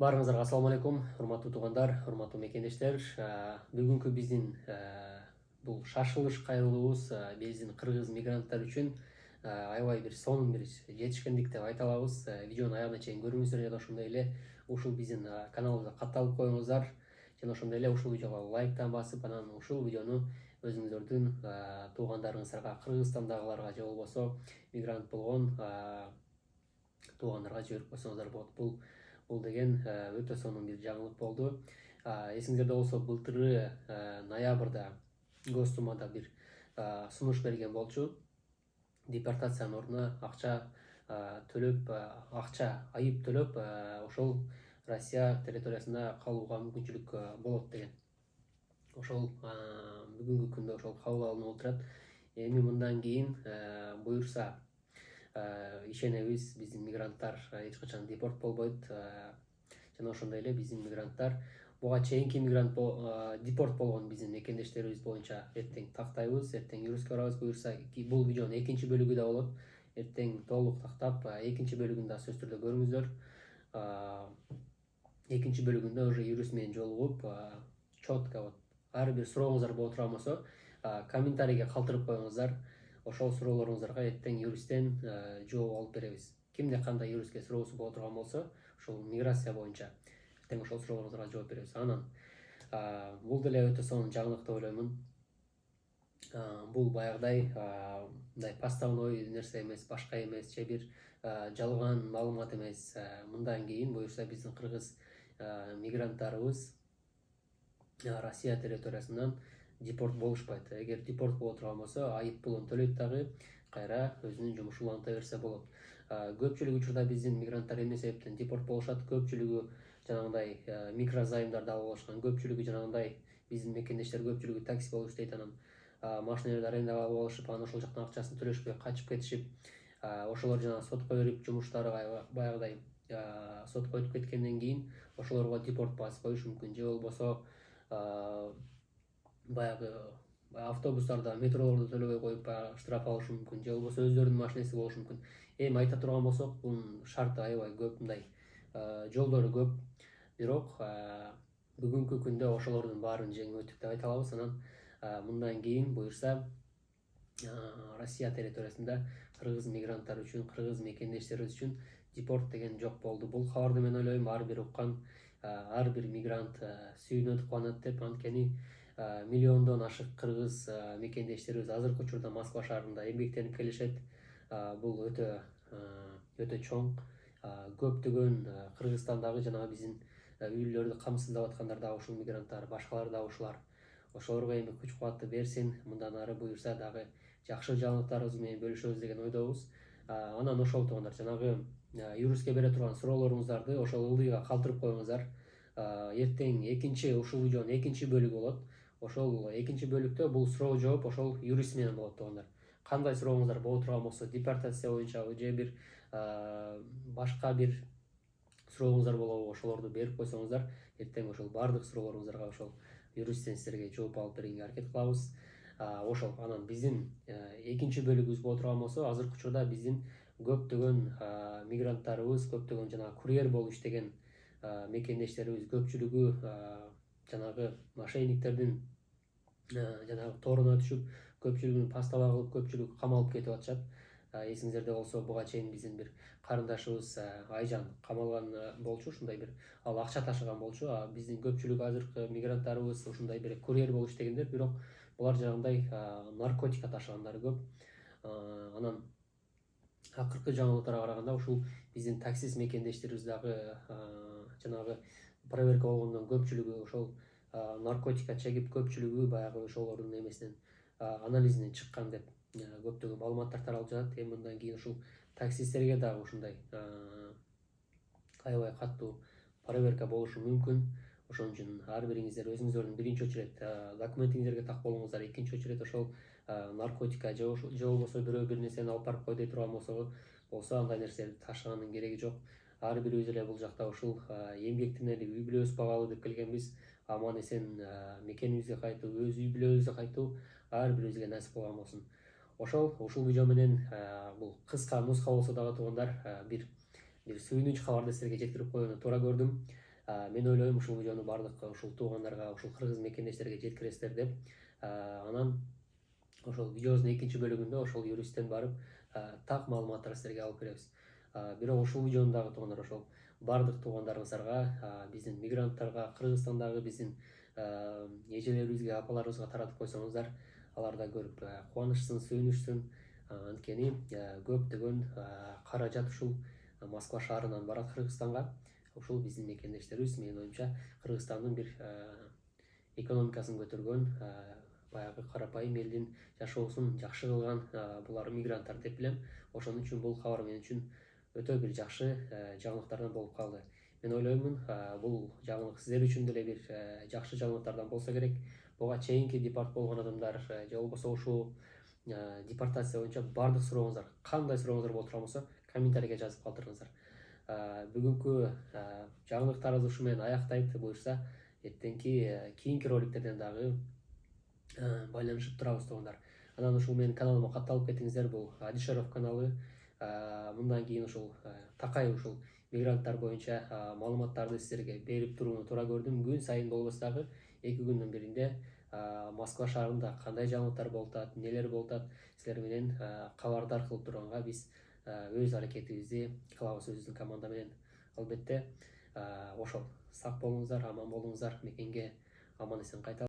Баарыңыздарга ассаламу алейкум, урматтуу туугандар, урматтуу мекендештер. Бүгүнкү биздин бул шашылыш кайрылуубуз биздин кыргыз мигранттар үчүн аябай бир сонун бир жетишкендик деп айта алабыз. Видеону аягына чейин көрүңүздөр жана ошондой эле ушул биздин каналыбызга катталып коюңуздар жана ошондой эле ушул видеого лайктан басып, анан ушул видеону өзүңүздөрдүн туугандарыңыздарга, Кыргызстандагыларга же болбосо мигрант болгон туугандарга жиберип койсоңуздар болот. Бул деген өтө сонун бир жаңылык болду. Эсиңиздерде болсо былтыры ноябрда Госдумада бир сунуш берген болчу. Депортациянын ордуна акча төлөп, айып төлөп, ошол Россия территориясында калууга мүмкүнчүлүк болот деген. Ошол бүгүнкү күндө ошол кабыл алынып отурат. Эми мындан кийин буюрса ишенебиз, биздин мигранттар эч качан депорт болбойт. Жана ошондой эле биздин мигранттар буга чейинки депорт болгон биздин мекендештерибиз боюнча эртең тактайбыз, эртең юристке барабыз. Буюрса бул видеонун экинчи бөлүгү да болот. Эртең толук тактап экинчи бөлүгүн да сөзсүз түрдө көрүңүздөр. Экинчи бөлүгүндө уже юрист менен жолугуп четко ар бир сурооңуздар боло турган болсо комментарийге калтырып коюңуздар. Ошол суроолоруңуздарга эртең юристтен жооп алып беребиз. Кимде кандай юристке суроосу боло турган болсо, ушул миграция боюнча эртең ошол суроолоруңуздарга жооп беребиз. Анан бул деле өтө сонун жаңылык деп ойлоймун. Бул баягыдай мындай поставной нерсе эмес, башка эмес, же бир жалган маалымат эмес. Мындан кийин буюрса биздин кыргыз мигранттарыбыз Россия территориясынан депорт болушпайт. Эгер депорт боло турган болсо, айып пулун төлөйт дагы, кайра өзүнүн жумушун уланта берсе болот. Көпчүлүк учурда биздин мигранттар эмне себептен депорт болушат? Көпчүлүгү жанагындай микрозаймдарды алып алышкан, көпчүлүгү жанагындай биздин мекендештер көпчүлүгү такси болуп иштейт, анан машиналарды арендага алып алышып, анан ошол жактан акчасын төлөшпөй качып кетишип, ошолор жана сотко берип жумуштары баягыдай сотко өтүп кеткенден кийин ошолорго депорт басып коюш мүмкүн. Же болбосо баягы автобустарда, метролордо төлөбөй коюп штраф алышы мүмкүн, же болбосо өздөрүнүн машинеси болушу мүмкүн. Эми айта турган болсок, бунун шарты аябай көп, мындай жолдору көп. Бирок бүгүнкү күндө ошолордун баарын жеңип өттүк деп айта алабыз. Анан мындан кийин буюрса Россия территориясында кыргыз мигранттар үчүн, кыргыз мекендештерибиз үчүн депорт деген жок болду. Бул кабарды мен ойлойм ар бир уккан, ар бир мигрант сүйүнөт, кубанат деп. Анткени миллиондон ашык кыргыз мекендештерибиз азыркы учурда Москва шаарында эмгектенип келишет. Бул өтө чоң. Көптөгөн Кыргызстандагы жанагы биздин үйлөрдү камсыздап аткандар дагы ушул мигранттар, башкалар дагы ушулар. Ошолорго эми күч кубатты берсин. Мындан ары буюрса дагы жакшы жаңылыктарыбыз менен бөлүшөбүз деген ойдобуз. Анан ошол туугандар, жанагы юристке бере турган суроолоруңуздарды ошол ылдыйга калтырып коюңуздар. Эртең ушул видеонун экинчи бөлүгү болот. Ошол экинчи бөлүктө бул суроо жооп ошол юрист менен болот туугандар. Кандай сурооңуздар боло турган болсо, депортация боюнча же бир башка бир сурооңуздар болобу, ошолорду берип койсоңуздар, эртең ошол баардык суроолоруңуздарга ошол юристтен силерге жооп алып бергенге аракет кылабыз. Ошол анан биздин экинчи бөлүгүбүз боло турган болсо, азыркы учурда биздин көптөгөн мигранттарыбыз, көптөгөн жанагы курьер болуп иштеген мекендештерибиз көпчүлүгү жанагы мошенниктердин жанагы торуна түшүп, көпчүлүгүн пастава кылып, көпчүлүгү камалып кетип атышат. Эсиңиздерде болсо, буга чейин биздин бир карындашыбыз Айжан камалган болчу, ушундай бир ал акча ташыган болчу. Биздин көпчүлүк азыркы мигранттарыбыз ушундай бир курьер болуп иштегендер, бирок булар жанагындай наркотика ташыгандары көп. Анан акыркы жаңылыктарга караганда ушул биздин таксист мекендештерибиз дагы жанагы проверка болгондон көпчүлүгү ошол наркотика чегип, көпчүлүгү баягы ошолордун эмесинен анализинен чыккан деп көптөгөн маалыматтар таралып жатат. Эми мындан кийин ушул таксисттерге дагы ушундай аябай каттуу проверка болушу мүмкүн. Ошон үчүн ар бириңиздер өзүңүздөрдүн биринчи очередь документиңиздерге так болуңуздар, экинчи очередь ошол наркотика же болбосо бирөө бир нерсени алып барып кой дей турган болсо андай нерселерди ташыганын кереги жок. Ар бирибиз эле бул жакта ушул эмгектенели, үй бүлөбүз багалы деп келгенбиз. Аман эсен мекенибизге кайтуу, өз үй бүлөбүзгө кайтуу ар бирибизге насип кылган болсун. Ушул видео менен бул кыска нуска болсо дагы туугандар бир сүйүнүч кабарды силерге жеткирип коюуну туура көрдүм. Мен ойлойм ушул видеону баардык ушул туугандарга, ушул кыргыз мекендештерге жеткиресиздер деп. Анан ошол видеобуздун экинчи бөлүгүндө ошол юристтен барып так маалыматтарды силерге алып беребиз. Бирок ушул видеону дагы туугандар, ошол баардык туугандарыбыздарга, биздин мигранттарга, Кыргызстандагы биздин эжелерибизге, апаларыбызга таратып койсоңуздар, алар да көрүп кубанышсын, сүйүнүшсүн. Анткени көптөгөн каражат ушул Москва шаарынан барат Кыргызстанга. Ушул биздин мекендештерибиз, менин оюмча, Кыргызстандын бир экономикасын көтөргөн, баягы карапайым элдин жашоосун жакшы кылган булар мигранттар деп билем. Ошон үчүн бул кабар мен үчүн өтө бир жакшы жаңылыктардан болуп калды. Мен ойлоймун, бул жаңылык сиздер үчүн деле бир жакшы жаңылыктардан болсо керек. Буга чейинки депорт болгон адамдар же болбосо ушул депортация боюнча баардык сурооңуздар, кандай сурооңуздар боло турган болсо, комментарийге жазып калтырыңыздар. Бүгүнкү жаңылыктарыбыз ушу менен аяктайт. Буюрса, эртеңки кийинки роликтерден дагы байланышып турабыз туугандар. Анан ушул менин каналыма катталып кетиңиздер. Бул Адишеров каналы. Мындан кийин ушул такай ушул мигранттар боюнча маалыматтарды силерге берип турууну туура көрдүм. Күн сайын болбосо дагы 2 күндүн биринде Москва шаарында кандай жаңылыктар болуп атат, нелер болуп атат, силер менен кабардар кылып турганга биз өз аракетибизди кылабыз өзүбүздүн команда менен. Албетте ошол сак болуңуздар, аман болуңуздар, мекенге аман эсен кайта